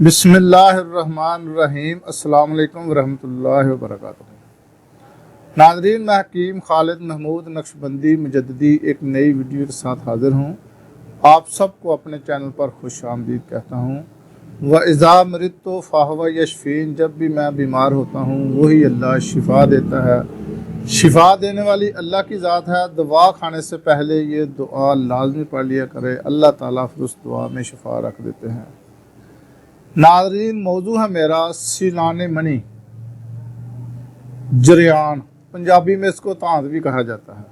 بسم اللہ الرحمن الرحیم۔ السلام علیکم ورحمۃ اللہ وبرکاتہ۔ ناظرین، میں حکیم خالد محمود نقشبندی مجددی ایک نئی ویڈیو کے ساتھ حاضر ہوں۔ آپ سب کو اپنے چینل پر خوش آمدید کہتا ہوں۔ وَإِذَا مَرِضْتُ فَهُوَ يَشْفِينِ، جب بھی میں بیمار ہوتا ہوں وہی اللہ شفا دیتا ہے۔ شفا دینے والی اللہ کی ذات ہے۔ دعا کھانے سے پہلے یہ دعا لازمی پڑھ لیا کرے، اللہ تعالیٰ پھر اس دعا میں شفا رکھ دیتے ہیں۔ ناظرین، موضوع ہے میرا سیلان منی، جریان، پنجابی میں اس کو تانت بھی کہا جاتا ہے۔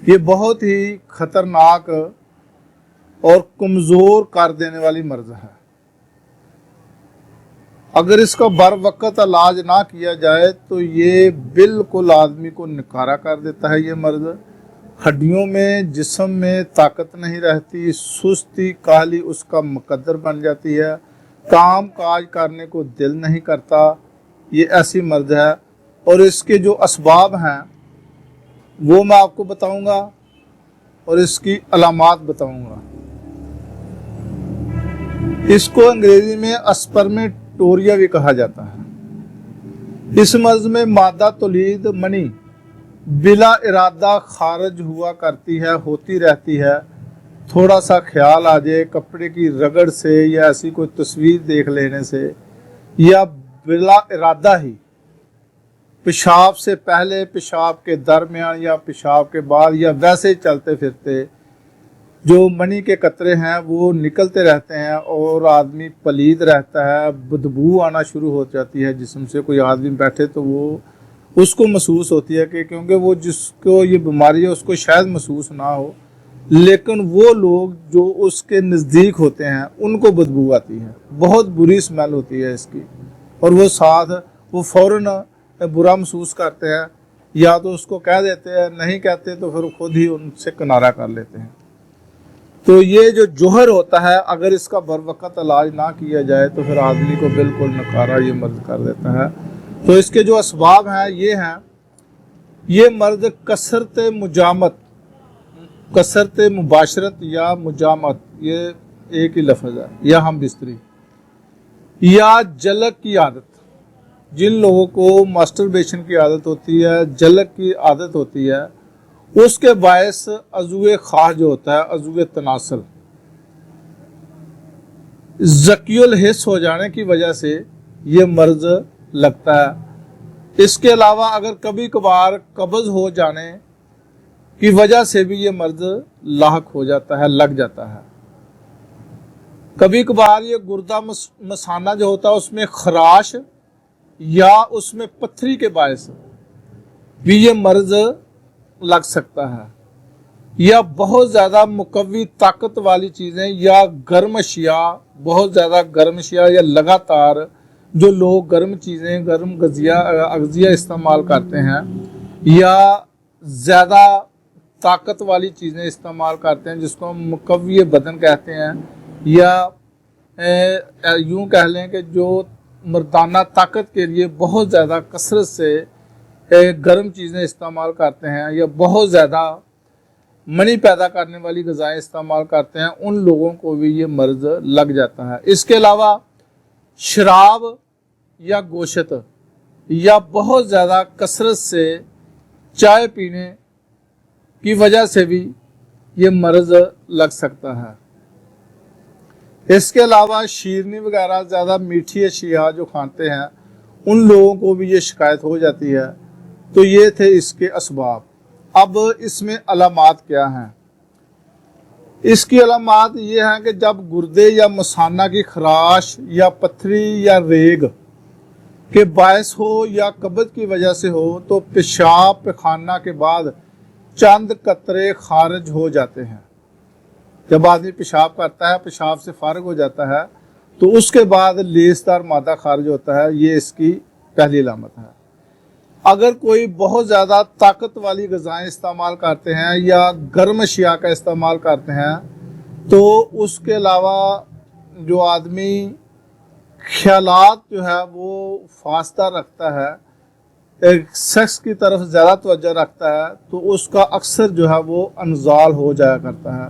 یہ بہت ہی خطرناک اور کمزور کر دینے والی مرض ہے۔ اگر اس کا بر وقت علاج نہ کیا جائے تو یہ بالکل آدمی کو نکارا کر دیتا ہے۔ یہ مرض ہڈیوں میں، جسم میں طاقت نہیں رہتی، سستی کاہلی اس کا مقدر بن جاتی ہے، کام کاج کرنے کو دل نہیں کرتا۔ یہ ایسی مرض ہے، اور اس کے جو اسباب ہیں وہ میں آپ کو بتاؤں گا اور اس کی علامات بتاؤں گا۔ اس کو انگریزی میں اسپرمیٹوریا بھی کہا جاتا ہے۔ اس مرض میں مادہ تولید منی بلا ارادہ خارج ہوا کرتی ہے، ہوتی رہتی ہے۔ تھوڑا سا خیال آ جائے، کپڑے کی رگڑ سے یا ایسی کوئی تصویر دیکھ لینے سے، یا بلا ارادہ ہی پیشاب سے پہلے، پیشاب کے درمیان یا پیشاب کے بعد، یا ویسے ہی چلتے پھرتے جو منی کے قطرے ہیں وہ نکلتے رہتے ہیں اور آدمی پلید رہتا ہے، بدبو آنا شروع ہو جاتی ہے جسم سے۔ کوئی آدمی بیٹھے تو وہ اس کو محسوس ہوتی ہے کہ کیونکہ وہ جس کو یہ بیماری ہے اس کو شاید محسوس نہ ہو، لیکن وہ لوگ جو اس کے نزدیک ہوتے ہیں ان کو بدبو آتی ہے، بہت بری اسمیل ہوتی ہے اس کی، اور وہ ساتھ وہ فوراً برا محسوس کرتے ہیں، یا تو اس کو کہہ دیتے ہیں، نہیں کہتے تو پھر خود ہی ان سے کنارہ کر لیتے ہیں۔ تو یہ جو جوہر ہوتا ہے، اگر اس کا بر وقت علاج نہ کیا جائے تو پھر آدمی کو بالکل نکارہ یہ مرض کر دیتا ہے۔ تو اس کے جو اسباب ہیں یہ ہیں، یہ مرض کثرت مجامت، کثرت مباشرت یا مجامت، یہ ایک ہی لفظ ہے، یا ہم بستری، یا جلک کی عادت۔ جن لوگوں کو ماسٹربیشن کی عادت ہوتی ہے، جلک کی عادت ہوتی ہے، اس کے باعث عضو خواہ جو ہوتا ہے، عضو تناسل، ذکی الحس ہو جانے کی وجہ سے یہ مرض لگتا ہے۔ اس کے علاوہ اگر کبھی کبھار قبض ہو جانے کی وجہ سے بھی یہ مرض لاحق ہو جاتا ہے، لگ جاتا ہے۔ کبھی کبھار یہ گردہ مثانہ جو ہوتا ہے اس میں خراش یا اس میں پتھری کے باعث بھی یہ مرض لگ سکتا ہے، یا بہت زیادہ مقوی طاقت والی چیزیں یا گرم اشیاء، بہت زیادہ گرم اشیاء، یا لگاتار جو لوگ گرم چیزیں، گرم اغذیہ استعمال کرتے ہیں، یا زیادہ طاقت والی چیزیں استعمال کرتے ہیں جس کو ہم مقوی بدن کہتے ہیں، یا یوں کہہ لیں کہ جو مردانہ طاقت کے لیے بہت زیادہ کثرت سے گرم چیزیں استعمال کرتے ہیں، یا بہت زیادہ منی پیدا کرنے والی غذائیں استعمال کرتے ہیں، ان لوگوں کو بھی یہ مرض لگ جاتا ہے۔ اس کے علاوہ شراب یا گوشت، یا بہت زیادہ کثرت سے چائے پینے کی وجہ سے بھی یہ مرض لگ سکتا ہے۔ اس کے علاوہ شیرنی وغیرہ، زیادہ میٹھی اشیاء جو کھاتے ہیں، ان لوگوں کو بھی یہ شکایت ہو جاتی ہے۔ تو یہ تھے اس کے اسباب۔ اب اس میں علامات کیا ہیں؟ اس کی علامات یہ ہیں کہ جب گردے یا مثانہ کی خراش یا پتھری یا ریگ کے باعث ہو یا قبض کی وجہ سے ہو تو پیشاب پخانہ کے بعد چند قطرے خارج ہو جاتے ہیں۔ جب آدمی پیشاب کرتا ہے، پیشاب سے فارغ ہو جاتا ہے، تو اس کے بعد لیسدار مادہ خارج ہوتا ہے۔ یہ اس کی پہلی علامت ہے۔ اگر کوئی بہت زیادہ طاقت والی غذائیں استعمال کرتے ہیں یا گرم اشیاء کا استعمال کرتے ہیں تو اس کے علاوہ جو آدمی خیالات جو ہے وہ فاصلہ رکھتا ہے، ایک سیکس کی طرف زیادہ توجہ رکھتا ہے، تو اس کا اکثر جو ہے وہ انزال ہو جایا کرتا ہے۔